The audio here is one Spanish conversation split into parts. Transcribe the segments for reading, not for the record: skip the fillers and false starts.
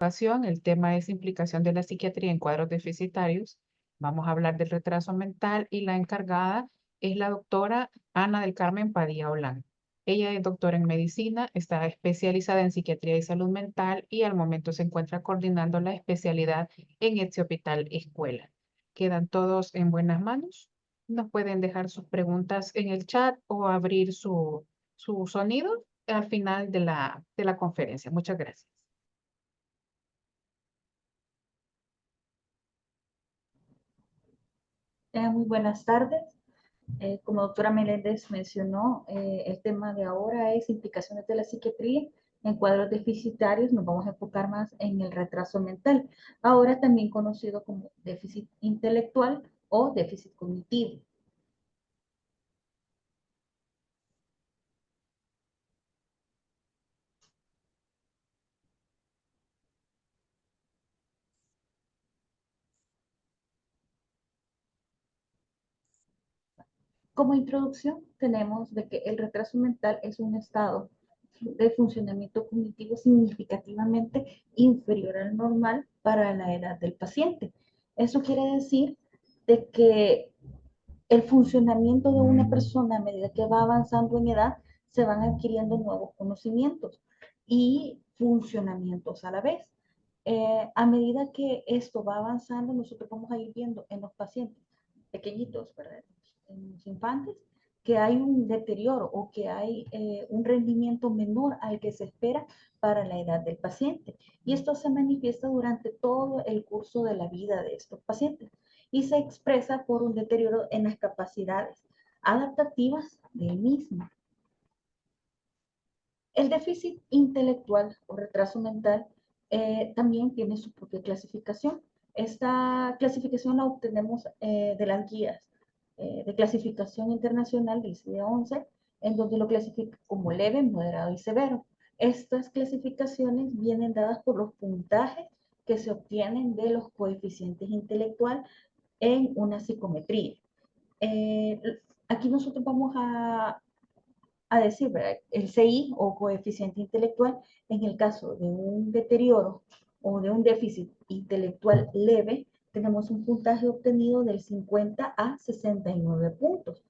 Ocasión, el tema es implicación de la psiquiatría en cuadros deficitarios. Vamos a hablar del retraso mental y la encargada es la doctora Ana del Carmen Padilla Olán. Ella es doctora en medicina, está especializada en psiquiatría y salud mental y al momento se encuentra coordinando la especialidad en este hospital escuela. ¿Quedan todos en buenas manos? Nos pueden dejar sus preguntas en el chat o abrir su sonido al final de la conferencia. Muchas gracias. Muy buenas tardes. Como doctora Meléndez mencionó, el tema de ahora es implicaciones de la psiquiatría en cuadros deficitarios. Nos vamos a enfocar más en el retraso mental, ahora también conocido como déficit intelectual o déficit cognitivo. Como introducción, tenemos de que el retraso mental es un estado de funcionamiento cognitivo significativamente inferior al normal para la edad del paciente. Eso quiere decir de que el funcionamiento de una persona a medida que va avanzando en edad, se van adquiriendo nuevos conocimientos y funcionamientos a la vez. A medida que esto va avanzando, nosotros vamos a ir viendo en los pacientes pequeñitos, ¿verdad? En los infantes, que hay un deterioro o que hay un rendimiento menor al que se espera para la edad del paciente. Y esto se manifiesta durante todo el curso de la vida de estos pacientes y se expresa por un deterioro en las capacidades adaptativas del mismo. El déficit intelectual o retraso mental también tiene su propia clasificación. Esta clasificación la obtenemos de las guías de clasificación internacional de ICD-11, en donde lo clasifica como leve, moderado y severo. Estas clasificaciones vienen dadas por los puntajes que se obtienen de los coeficientes intelectuales en una psicometría. Eh, Aquí nosotros vamos a decir, ¿verdad? El CI o coeficiente intelectual, en el caso de un deterioro o de un déficit intelectual leve, tenemos un puntaje obtenido del 50 a 69 puntos.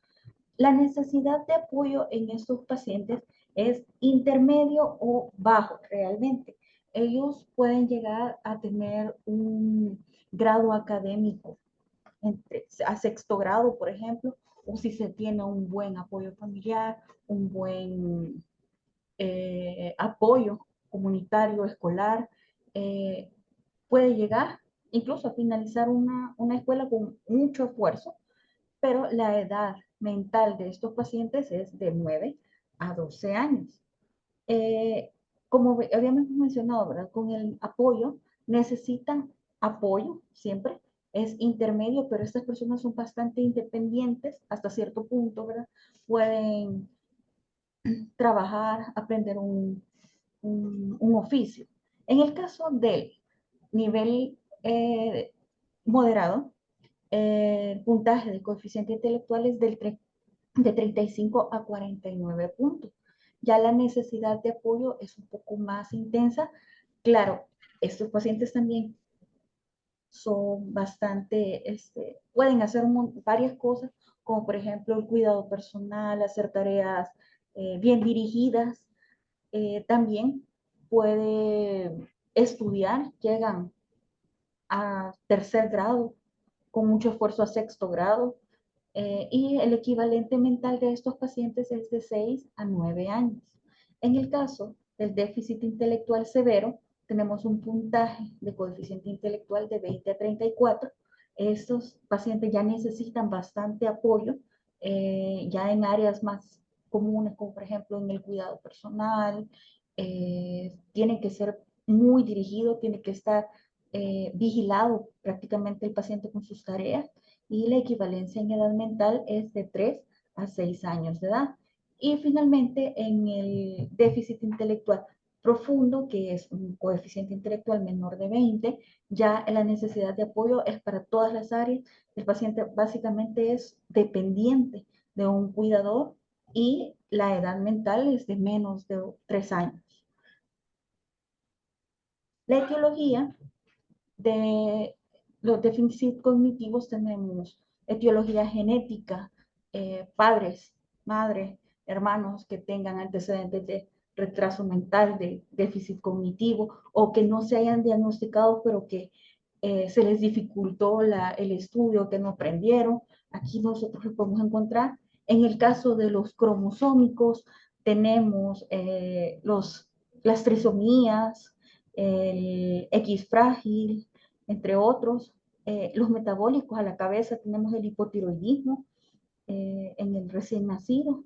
La necesidad de apoyo en estos pacientes es intermedio o bajo realmente. Ellos pueden llegar a tener un grado académico a sexto grado, por ejemplo, o si se tiene un buen apoyo familiar, un buen apoyo comunitario, escolar, eh, puede llegar incluso a finalizar una escuela con mucho esfuerzo, pero la edad mental de estos pacientes es de 9 a 12 años. Eh, Como habíamos mencionado, ¿verdad? Con el apoyo, necesitan apoyo siempre, es intermedio, pero estas personas son bastante independientes hasta cierto punto, ¿verdad? Pueden trabajar, aprender un oficio. En el caso del nivel moderado, el puntaje de coeficiente intelectual es de 35 a 49 puntos. Ya la necesidad de apoyo es un poco más intensa. Claro, estos pacientes también son bastante, pueden hacer varias cosas, como por ejemplo el cuidado personal, hacer tareas bien dirigidas. También puede estudiar, llegan a tercer grado, con mucho esfuerzo a sexto grado, y el equivalente mental de estos pacientes es de 6 a 9 años. En el caso del déficit intelectual severo, tenemos un puntaje de coeficiente intelectual de 20 a 34. Estos pacientes ya necesitan bastante apoyo, ya en áreas más comunes, como por ejemplo en el cuidado personal, tiene que ser muy dirigido, tiene que estar vigilado prácticamente el paciente con sus tareas, y la equivalencia en edad mental es de 3 a 6 años de edad. Y finalmente, en el déficit intelectual profundo, que es un coeficiente intelectual menor de 20, ya la necesidad de apoyo es para todas las áreas. El paciente básicamente es dependiente de un cuidador y la edad mental es de menos de 3 años. La etiología de los déficits cognitivos tenemos etiología genética, padres, madres, hermanos que tengan antecedentes de retraso mental, de déficit cognitivo, o que no se hayan diagnosticado, pero que se les dificultó el estudio, que no aprendieron. Aquí nosotros lo podemos encontrar. En el caso de los cromosómicos, tenemos las trisomías, el X frágil, entre otros. Los metabólicos a la cabeza, tenemos el hipotiroidismo en el recién nacido.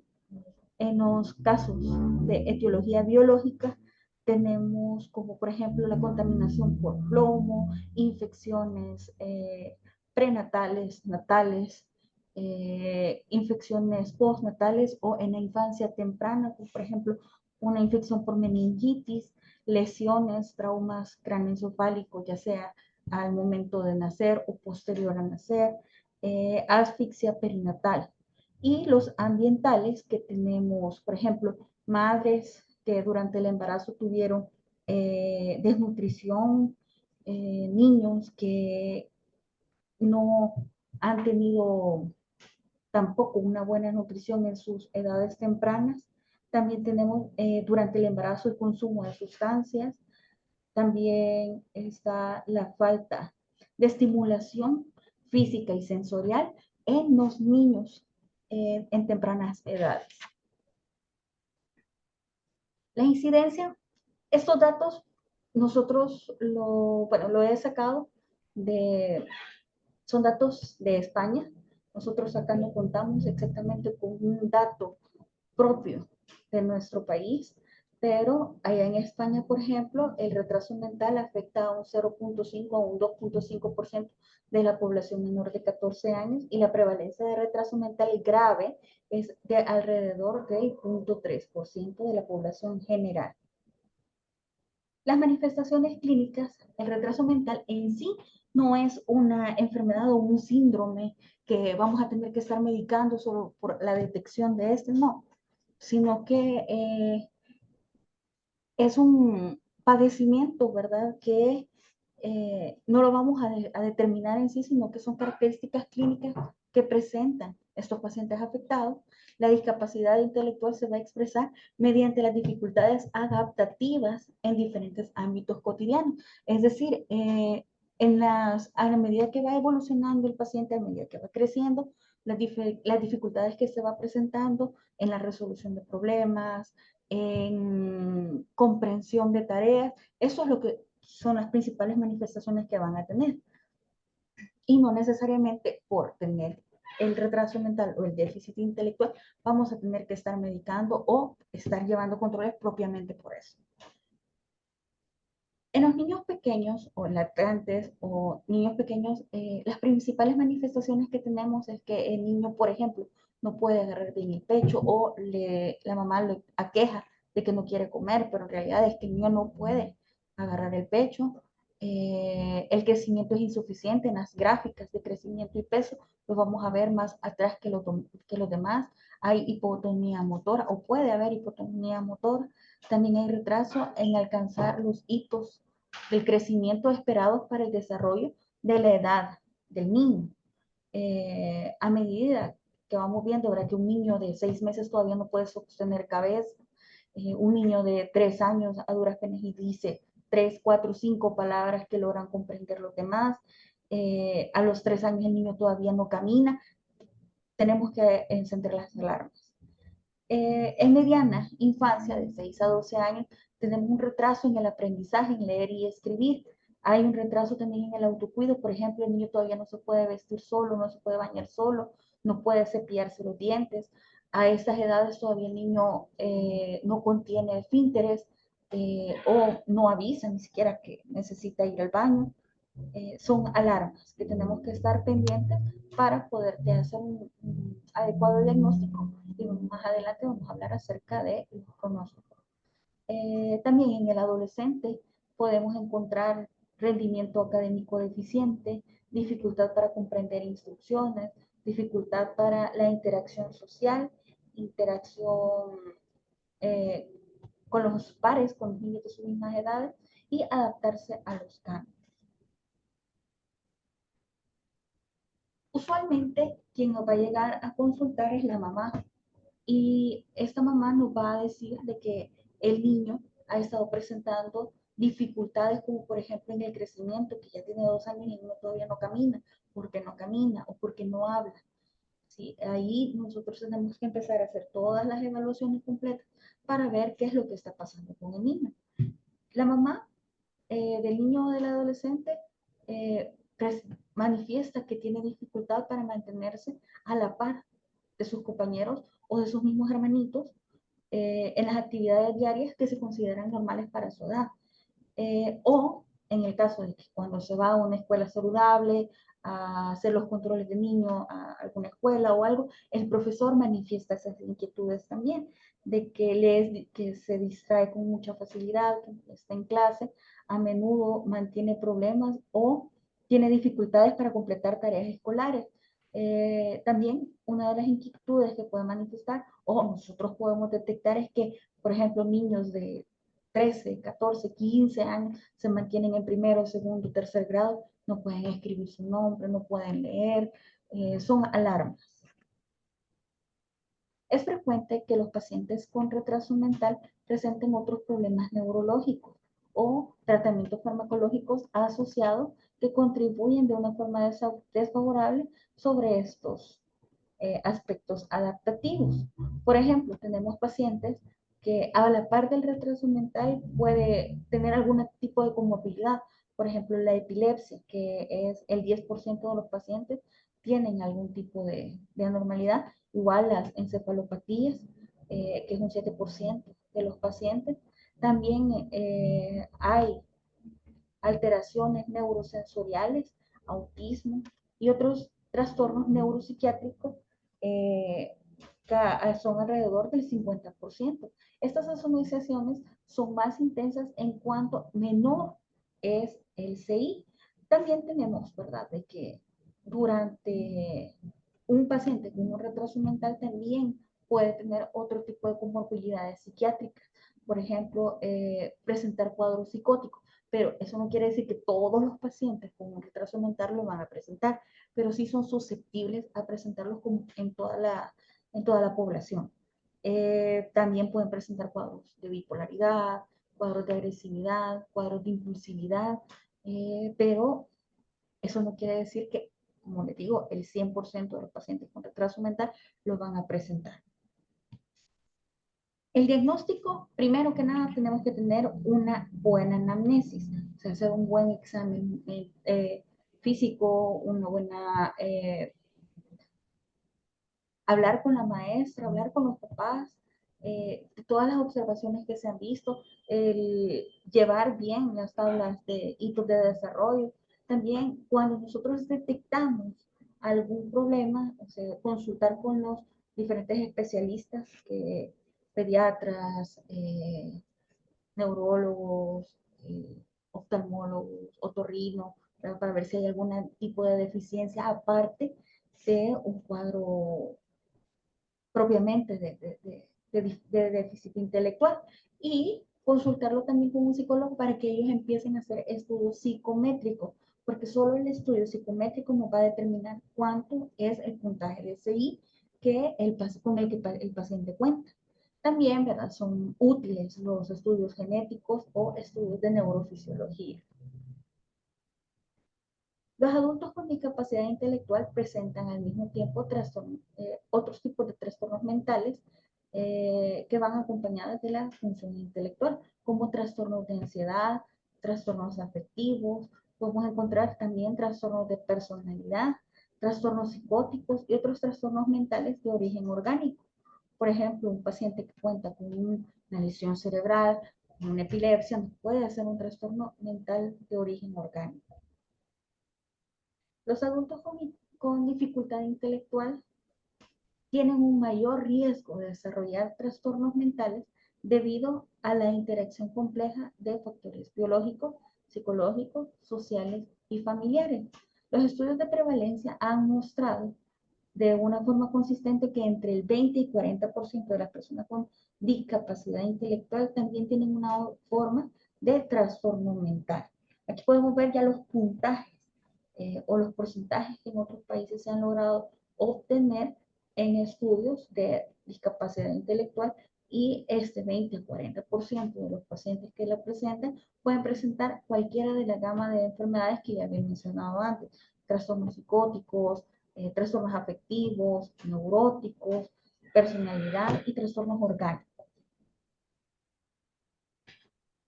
En los casos de etiología biológica, tenemos como por ejemplo la contaminación por plomo, infecciones prenatales, natales, infecciones postnatales o en la infancia temprana, como por ejemplo una infección por meningitis, lesiones, traumas craneoencefálicos, ya sea al momento de nacer o posterior a nacer, asfixia perinatal. Y los ambientales que tenemos, por ejemplo, madres que durante el embarazo tuvieron desnutrición, niños que no han tenido tampoco una buena nutrición en sus edades tempranas. También tenemos durante el embarazo el consumo de sustancias. También está la falta de estimulación física y sensorial en los niños en tempranas edades. La incidencia, estos datos nosotros lo he sacado de, son datos de España. Nosotros acá no contamos exactamente con un dato propio de nuestro país, pero allá en España, por ejemplo, el retraso mental afecta a un 0.5 a un 2.5% de la población menor de 14 años y la prevalencia de retraso mental grave es de alrededor del 0.3% de la población general. Las manifestaciones clínicas, el retraso mental en sí no es una enfermedad o un síndrome que vamos a tener que estar medicando solo por la detección de este, no, sino que es un padecimiento, ¿verdad? Que no lo vamos a determinar en sí, sino que son características clínicas que presentan estos pacientes afectados. La discapacidad intelectual se va a expresar mediante las dificultades adaptativas en diferentes ámbitos cotidianos. Es decir, a la medida que va evolucionando el paciente, a medida que va creciendo, las dificultades que se va presentando en la resolución de problemas, en comprensión de tareas, eso es lo que son las principales manifestaciones que van a tener. Y no necesariamente por tener el retraso mental o el déficit intelectual vamos a tener que estar medicando o estar llevando controles propiamente por eso. En los niños pequeños o lactantes o niños pequeños, las principales manifestaciones que tenemos es que el niño, por ejemplo, no puede agarrar bien el pecho o la mamá lo aqueja de que no quiere comer, pero en realidad es que el niño no puede agarrar el pecho. El crecimiento es insuficiente en las gráficas de crecimiento y peso, lo vamos a ver más atrás que los demás. Hay hipotonía motora o puede haber hipotonía motora. También hay retraso en alcanzar los hitos del crecimiento esperados para el desarrollo de la edad del niño. A medida que vamos viendo, ¿verdad? Que un niño de 6 meses todavía no puede sostener cabeza, un niño de 3 años a duras penas y dice 3, 4, 5 palabras que logran comprender los demás. A los 3 años el niño todavía no camina. Tenemos que encender las alarmas. En mediana infancia, de 6 a 12 años, tenemos un retraso en el aprendizaje, en leer y escribir. Hay un retraso también en el autocuido. Por ejemplo, el niño todavía no se puede vestir solo, no se puede bañar solo, no puede cepillarse los dientes. A estas edades todavía el niño no contiene esfínteres o no avisa ni siquiera que necesita ir al baño. Son alarmas que tenemos que estar pendientes para poder hacer un adecuado diagnóstico y más adelante vamos a hablar acerca de los pronósticos. También en el adolescente podemos encontrar rendimiento académico deficiente, dificultad para comprender instrucciones, dificultad para la interacción social, interacción eh, con los pares, con los niños de sus mismas edades y adaptarse a los cambios. Usualmente quien nos va a llegar a consultar es la mamá y esta mamá nos va a decir de que el niño ha estado presentando dificultades como por ejemplo en el crecimiento, que ya tiene 2 años y uno todavía no camina, porque no camina o porque no habla. ¿Sí? Ahí nosotros tenemos que empezar a hacer todas las evaluaciones completas para ver qué es lo que está pasando con el niño. La mamá del niño o del adolescente eh, manifiesta que tiene dificultad para mantenerse a la par de sus compañeros o de sus mismos hermanitos en las actividades diarias que se consideran normales para su edad. O en el caso de que cuando se va a una escuela saludable, a hacer los controles de niño a alguna escuela o algo, el profesor manifiesta esas inquietudes también, de que se distrae con mucha facilidad, que está en clase, a menudo mantiene problemas o tiene dificultades para completar tareas escolares. También una de las inquietudes que puede manifestar o nosotros podemos detectar es que, por ejemplo, niños de 13, 14, 15 años se mantienen en primero, segundo, tercer grado, no pueden escribir su nombre, no pueden leer, son alarmas. Es frecuente que los pacientes con retraso mental presenten otros problemas neurológicos o tratamientos farmacológicos asociados que contribuyen de una forma desfavorable sobre estos aspectos adaptativos. Por ejemplo, tenemos pacientes que a la par del retraso mental puede tener algún tipo de comorbilidad. Por ejemplo, la epilepsia, que es el 10% de los pacientes tienen algún tipo de anormalidad. Igual las encefalopatías, que es un 7% de los pacientes. También hay alteraciones neurosensoriales, autismo y otros trastornos neuropsiquiátricos eh, que son alrededor del 50%. Estas asociaciones son más intensas en cuanto menor es el CI. También tenemos, ¿verdad?, de que durante un paciente con un retraso mental también puede tener otro tipo de comorbilidades psiquiátricas. Por ejemplo, presentar cuadros psicóticos, pero eso no quiere decir que todos los pacientes con un retraso mental lo van a presentar, pero sí son susceptibles a presentarlos en toda la población. También pueden presentar cuadros de bipolaridad, cuadros de agresividad, cuadros de impulsividad, pero eso no quiere decir que, como les digo, el 100% de los pacientes con retraso mental lo van a presentar. El diagnóstico, primero que nada, tenemos que tener una buena anamnesis, o sea, hacer un buen examen físico, una buena, hablar con la maestra, hablar con los papás, todas las observaciones que se han visto, el llevar bien las tablas de hitos de desarrollo. También cuando nosotros detectamos algún problema, o sea, consultar con los diferentes especialistas, pediatras, neurólogos, oftalmólogos, otorrinos, para ver si hay algún tipo de deficiencia aparte de un cuadro propiamente de déficit intelectual y consultarlo también con un psicólogo para que ellos empiecen a hacer estudios psicométricos, porque solo el estudio psicométrico nos va a determinar cuánto es el puntaje de SI con el que el paciente cuenta. También, ¿verdad?, son útiles los estudios genéticos o estudios de neurofisiología. Los adultos con discapacidad intelectual presentan al mismo tiempo otros tipos de trastornos mentales que van acompañados de la función intelectual, como trastornos de ansiedad, trastornos afectivos, podemos encontrar también trastornos de personalidad, trastornos psicóticos y otros trastornos mentales de origen orgánico. Por ejemplo, un paciente que cuenta con una lesión cerebral, con una epilepsia, puede ser un trastorno mental de origen orgánico. Los adultos con dificultad intelectual tienen un mayor riesgo de desarrollar trastornos mentales debido a la interacción compleja de factores biológicos, psicológicos, sociales y familiares. Los estudios de prevalencia han mostrado de una forma consistente que entre el 20 y 40% de las personas con discapacidad intelectual también tienen una forma de trastorno mental. Aquí podemos ver ya los puntajes o los porcentajes que en otros países se han logrado obtener en estudios de discapacidad intelectual, y este 20 a 40% de los pacientes que la presenten pueden presentar cualquiera de la gama de enfermedades que ya había mencionado antes: trastornos psicóticos, trastornos afectivos, neuróticos, personalidad y trastornos orgánicos.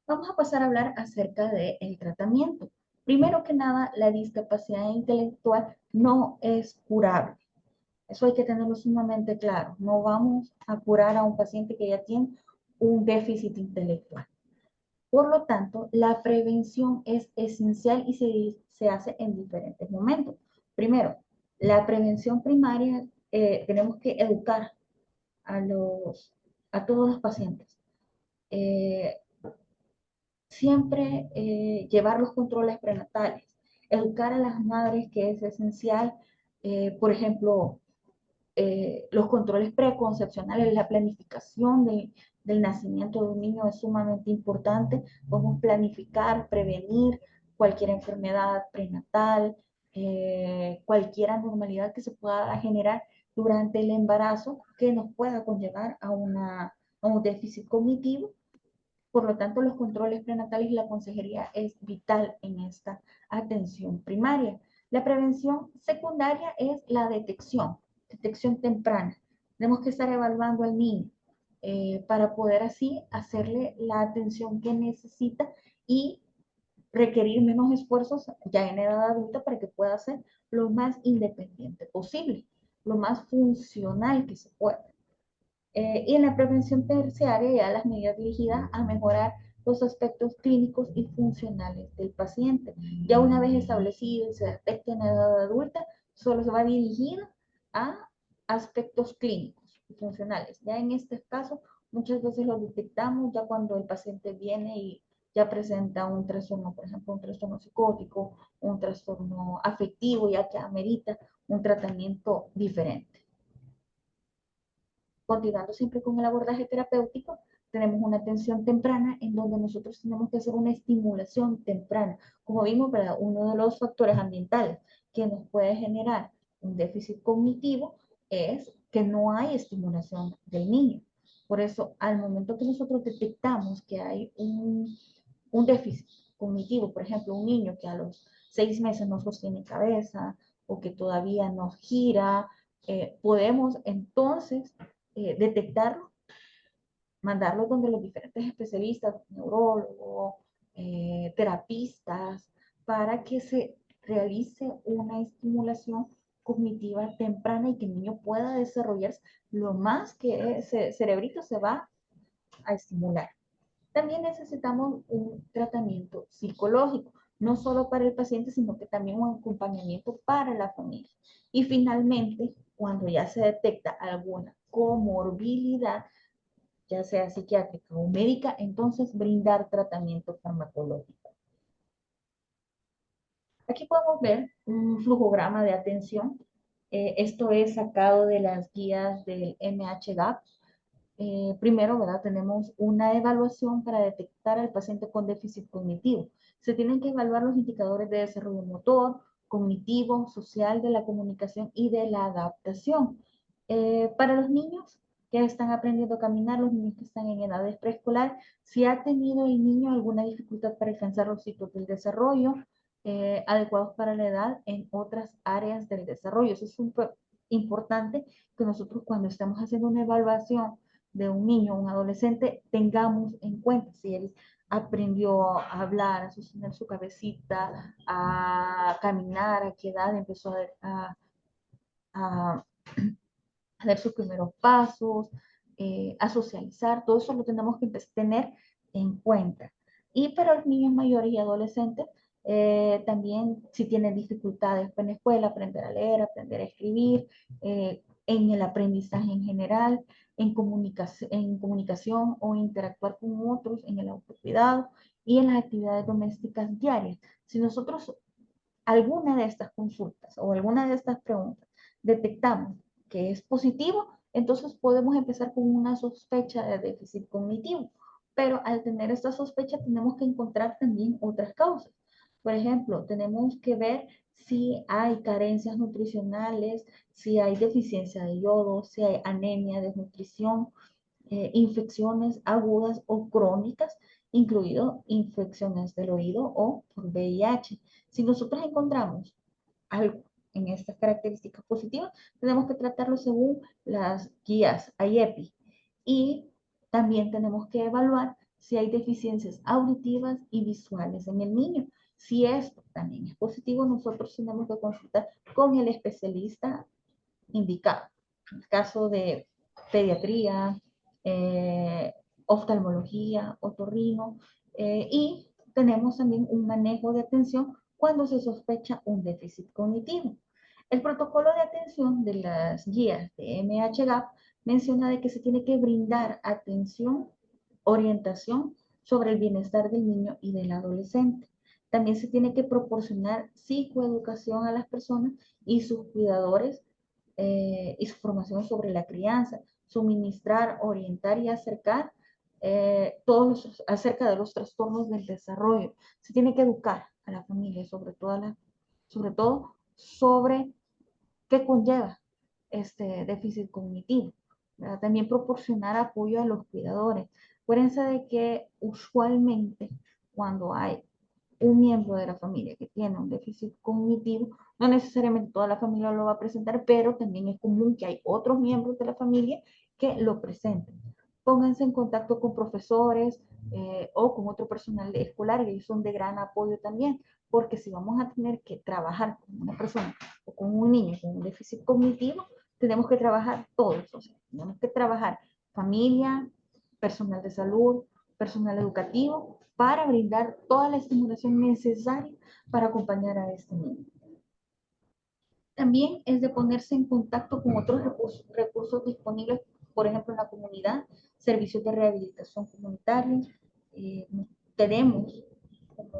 Vamos a pasar a hablar acerca del tratamiento. Primero que nada, la discapacidad intelectual no es curable. Eso hay que tenerlo sumamente claro. No vamos a curar a un paciente que ya tiene un déficit intelectual. Por lo tanto, la prevención es esencial y se hace en diferentes momentos. Primero, la prevención primaria, tenemos que educar a, a todos los pacientes. Siempre llevar los controles prenatales, educar a las madres que es esencial, por ejemplo, los controles preconcepcionales, la planificación del nacimiento de un niño es sumamente importante. Podemos planificar, prevenir cualquier enfermedad prenatal, cualquier anormalidad que se pueda generar durante el embarazo que nos pueda conllevar a un déficit cognitivo. Por lo tanto, los controles prenatales y la consejería es vital en esta atención primaria. La prevención secundaria es la detección temprana. Tenemos que estar evaluando al niño para poder así hacerle la atención que necesita y requerir menos esfuerzos ya en edad adulta para que pueda ser lo más independiente posible, lo más funcional que se pueda. Y en la prevención terciaria, ya las medidas dirigidas a mejorar los aspectos clínicos y funcionales del paciente. Ya una vez establecido y se detecta en edad adulta, solo se va dirigido a aspectos clínicos y funcionales. Ya en este caso, muchas veces lo detectamos ya cuando el paciente viene y ya presenta un trastorno, por ejemplo, un trastorno psicótico, un trastorno afectivo, ya que amerita un tratamiento diferente. Continuando siempre con el abordaje terapéutico, tenemos una atención temprana en donde nosotros tenemos que hacer una estimulación temprana. Como vimos, ¿verdad? Uno de los factores ambientales que nos puede generar un déficit cognitivo es que no hay estimulación del niño. Por eso, al momento que nosotros detectamos que hay un déficit cognitivo, por ejemplo, un niño que a los 6 meses no sostiene cabeza o que todavía no gira, podemos entonces detectarlo, mandarlo donde los diferentes especialistas, neurólogos, terapistas, para que se realice una estimulación cognitiva temprana y que el niño pueda desarrollarse lo más que ese cerebrito se va a estimular. También necesitamos un tratamiento psicológico, no solo para el paciente, sino que también un acompañamiento para la familia. Y finalmente, cuando ya se detecta alguna comorbilidad, ya sea psiquiátrica o médica, entonces brindar tratamiento farmacológico. Aquí podemos ver un flujograma de atención. Esto es sacado de las guías del MHGAP. Primero, ¿verdad? Tenemos una evaluación para detectar al paciente con déficit cognitivo. Se tienen que evaluar los indicadores de desarrollo motor, cognitivo, social, de la comunicación y de la adaptación. Para los niños que están aprendiendo a caminar, los niños que están en edades preescolar, si ha tenido el niño alguna dificultad para alcanzar los hitos del desarrollo adecuados para la edad en otras áreas del desarrollo. Eso es súper importante que nosotros cuando estamos haciendo una evaluación de un niño o un adolescente tengamos en cuenta si él aprendió a hablar, a sostener su cabecita, a caminar, a qué edad empezó a hacer sus primeros pasos, a socializar. Todo eso lo tenemos que tener en cuenta. Y para los niños mayores y adolescentes, también si tienen dificultades en la escuela, aprender a leer, aprender a escribir, en el aprendizaje en general, en comunicación o interactuar con otros, en el autocuidado y en las actividades domésticas diarias. Si nosotros alguna de estas consultas o alguna de estas preguntas detectamos que es positivo, entonces podemos empezar con una sospecha de déficit cognitivo. Pero al tener esta sospecha tenemos que encontrar también otras causas. Por ejemplo, tenemos que ver si hay carencias nutricionales, si hay deficiencia de yodo, si hay anemia, desnutrición, infecciones agudas o crónicas, incluido infecciones del oído o por VIH. Si nosotros encontramos algo en estas características positivas, tenemos que tratarlo según las guías IEPI. Y también tenemos que evaluar si hay deficiencias auditivas y visuales en el niño. Si esto también es positivo, nosotros tenemos que consultar con el especialista indicado. En el caso de pediatría, eh, oftalmología, otorrino, y tenemos también un manejo de atención cuando se sospecha un déficit cognitivo. El protocolo de atención de las guías de MHGAP menciona de que se tiene que brindar atención, orientación sobre el bienestar del niño y del adolescente. También se tiene que proporcionar psicoeducación a las personas y sus cuidadores y su formación sobre la crianza, suministrar, orientar y acercar acerca de los trastornos del desarrollo. Se tiene que educar a la familia sobre todo sobre qué conlleva este déficit cognitivo. ¿Verdad? También proporcionar apoyo a los cuidadores. Acuérdense de que usualmente cuando hay un miembro de la familia que tiene un déficit cognitivo, no necesariamente toda la familia lo va a presentar, pero también es común que hay otros miembros de la familia que lo presenten. Pónganse en contacto con profesores o con otro personal escolar, y ellos son de gran apoyo también, porque si vamos a tener que trabajar con una persona o con un niño con un déficit cognitivo, tenemos que trabajar todos, o sea, tenemos que trabajar familia, personal de salud, personal educativo, para brindar toda la estimulación necesaria para acompañar a este niño. También es de ponerse en contacto con otros recursos disponibles, por ejemplo, en la comunidad, servicios de rehabilitación comunitaria. Eh, tenemos como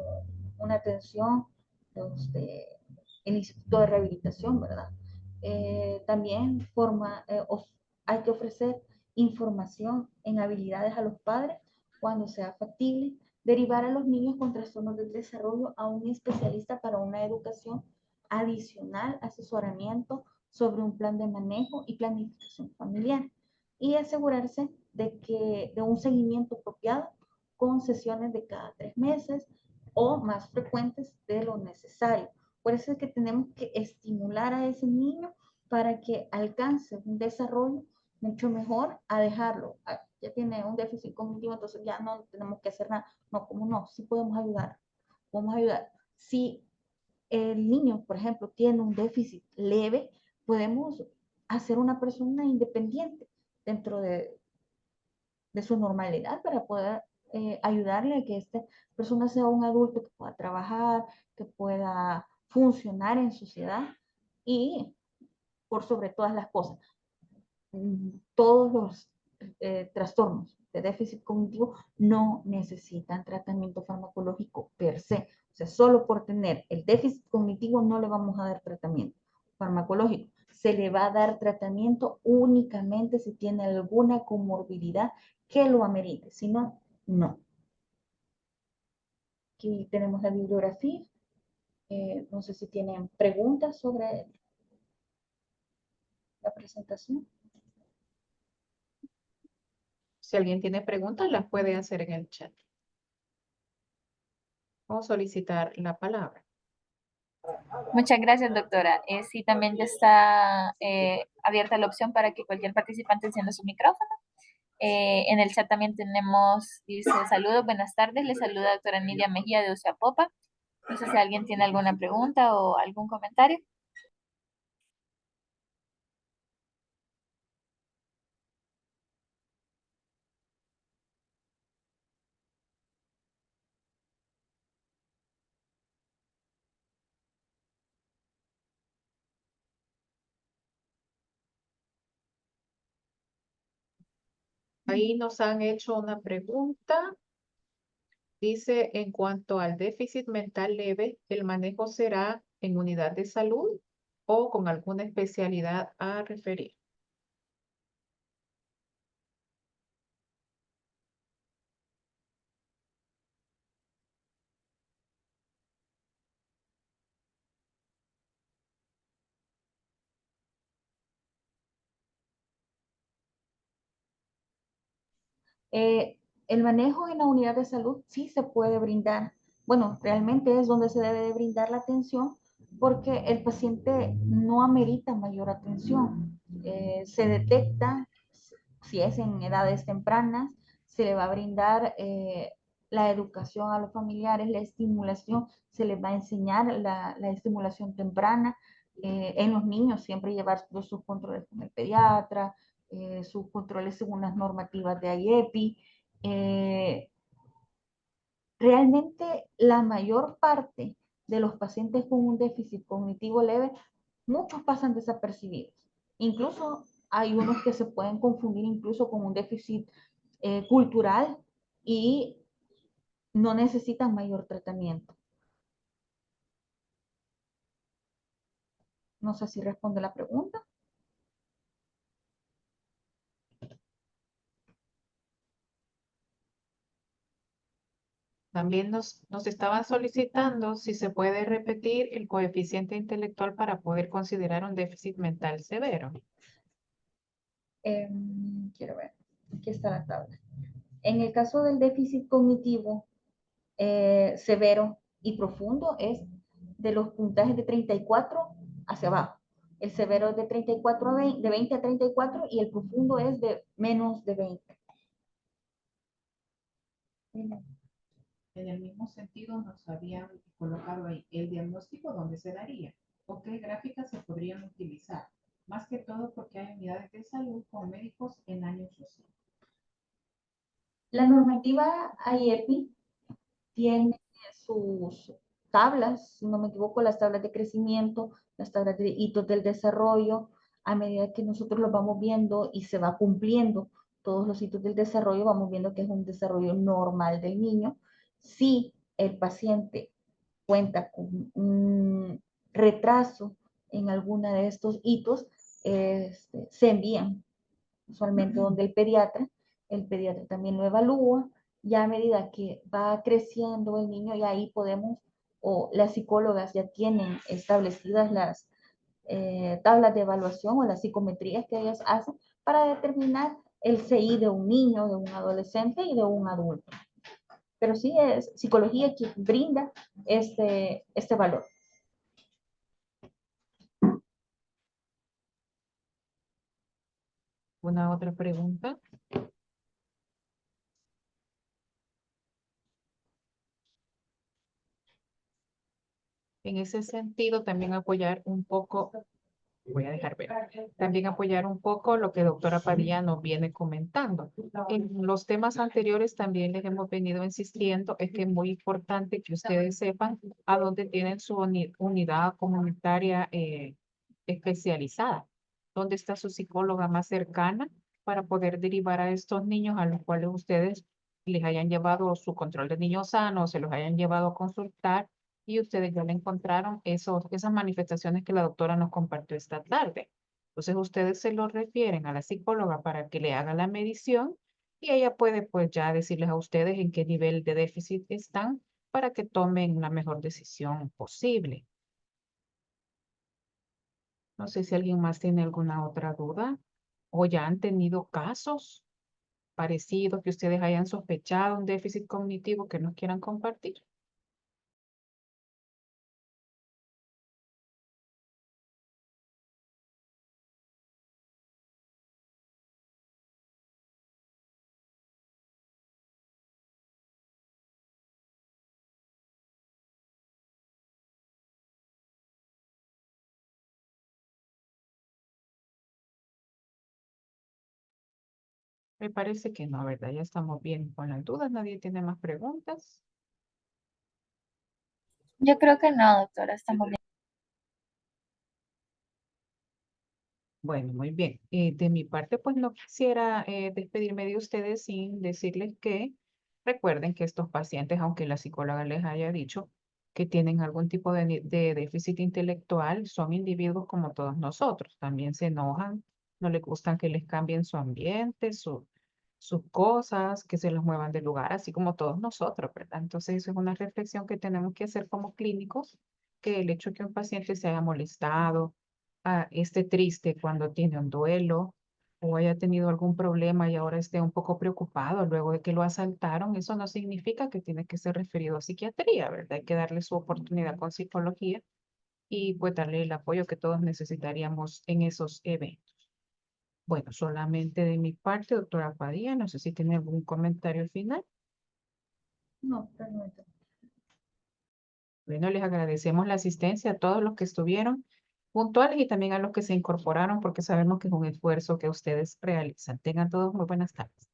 una atención de, el Instituto de Rehabilitación, ¿verdad? También hay que ofrecer información en habilidades a los padres cuando sea factible, derivar a los niños con trastornos del desarrollo a un especialista para una educación adicional, asesoramiento sobre un plan de manejo y planificación familiar, y asegurarse de un seguimiento apropiado con sesiones de cada 3 meses o más frecuentes de lo necesario. Por eso es que tenemos que estimular a ese niño para que alcance un desarrollo mucho mejor a dejarlo. Ya tiene un déficit cognitivo, entonces ya no tenemos que hacer nada. No, ¿cómo no? Sí podemos ayudar. Podemos ayudar. Si el niño, por ejemplo, tiene un déficit leve, podemos hacer una persona independiente dentro de su normalidad para poder ayudarle a que esta persona sea un adulto que pueda trabajar, que pueda funcionar en sociedad y por sobre todas las cosas, todos los trastornos de déficit cognitivo no necesitan tratamiento farmacológico per se. O sea, solo por tener el déficit cognitivo no le vamos a dar tratamiento farmacológico. Se le va a dar tratamiento únicamente si tiene alguna comorbilidad que lo amerite. Si no, no. Aquí tenemos la bibliografía. No sé si tienen preguntas sobre la presentación. Si alguien tiene preguntas, las puede hacer en el chat o solicitar la palabra. Muchas gracias, doctora. Sí, también ya está abierta la opción para que cualquier participante encienda su micrófono. En el chat también tenemos, dice, saludos, buenas tardes, le saluda doctora Nidia Mejía de Uciapopa. No sé si alguien tiene alguna pregunta o algún comentario. Ahí nos han hecho una pregunta. Dice, en cuanto al déficit mental leve, ¿el manejo será en unidad de salud o con alguna especialidad a referir? El manejo en la unidad de salud sí se puede brindar. Bueno, realmente es donde se debe de brindar la atención porque el paciente no amerita mayor atención. Se detecta si es en edades tempranas, se le va a brindar la educación a los familiares, la estimulación, se les va a enseñar la estimulación temprana. En los niños siempre llevar sus controles con el pediatra, sus controles según las normativas de IEPI. Realmente la mayor parte de los pacientes con un déficit cognitivo leve, muchos pasan desapercibidos. Incluso hay unos que se pueden confundir incluso con un déficit cultural y no necesitan mayor tratamiento. No sé si responde la pregunta. También nos estaban solicitando si se puede repetir el coeficiente intelectual para poder considerar un déficit mental severo. Quiero ver, aquí está la tabla. En el caso del déficit cognitivo severo y profundo es de los puntajes de 34 hacia abajo. El severo es de 34 a 20, de 20 a 34 y el profundo es de menos de 20. En el mismo sentido nos habían colocado ahí el diagnóstico donde se daría o qué gráficas se podrían utilizar, más que todo porque hay unidades de salud con médicos en años social. La normativa IEPI tiene sus tablas, si no me equivoco, las tablas de crecimiento, las tablas de hitos del desarrollo, a medida que nosotros los vamos viendo y se va cumpliendo todos los hitos del desarrollo, vamos viendo que es un desarrollo normal del niño. Si el paciente cuenta con un retraso en alguna de estos hitos, se envían usualmente donde el pediatra también lo evalúa, ya a medida que va creciendo el niño, y ahí podemos, o las psicólogas ya tienen establecidas las tablas de evaluación o las psicometrías que ellas hacen para determinar el CI de un niño, de un adolescente y de un adulto. Pero sí es psicología quien brinda este valor. ¿Una otra pregunta? En ese sentido, también apoyar un poco, voy a dejar ver, también apoyar un poco lo que doctora Padilla nos viene comentando. En los temas anteriores también les hemos venido insistiendo, es que es muy importante que ustedes sepan a dónde tienen su unidad comunitaria especializada, dónde está su psicóloga más cercana para poder derivar a estos niños a los cuales ustedes les hayan llevado su control de niños sanos, se los hayan llevado a consultar y ustedes ya le encontraron esas manifestaciones que la doctora nos compartió esta tarde. Entonces ustedes se lo refieren a la psicóloga para que le haga la medición y ella puede pues ya decirles a ustedes en qué nivel de déficit están para que tomen la mejor decisión posible. No sé si alguien más tiene alguna otra duda o ya han tenido casos parecidos que ustedes hayan sospechado un déficit cognitivo que nos quieran compartir. Me parece que no, ¿verdad? Ya estamos bien con las dudas. Nadie tiene más preguntas. Yo creo que no, doctora, estamos bien. Bueno, muy bien. De mi parte, pues no quisiera despedirme de ustedes sin decirles que recuerden que estos pacientes, aunque la psicóloga les haya dicho que tienen algún tipo de déficit intelectual, son individuos como todos nosotros. También se enojan, no les gustan que les cambien su ambiente, sus cosas, que se los muevan de lugar, así como todos nosotros, ¿verdad? Entonces, eso es una reflexión que tenemos que hacer como clínicos, que el hecho que un paciente se haya molestado, esté triste cuando tiene un duelo, o haya tenido algún problema y ahora esté un poco preocupado luego de que lo asaltaron, eso no significa que tiene que ser referido a psiquiatría, ¿verdad? Hay que darle su oportunidad con psicología y pues darle el apoyo que todos necesitaríamos en esos eventos. Bueno, solamente de mi parte, doctora Padilla, no sé si tiene algún comentario final. No, permítame. Bueno, les agradecemos la asistencia a todos los que estuvieron puntuales y también a los que se incorporaron porque sabemos que es un esfuerzo que ustedes realizan. Tengan todos muy buenas tardes.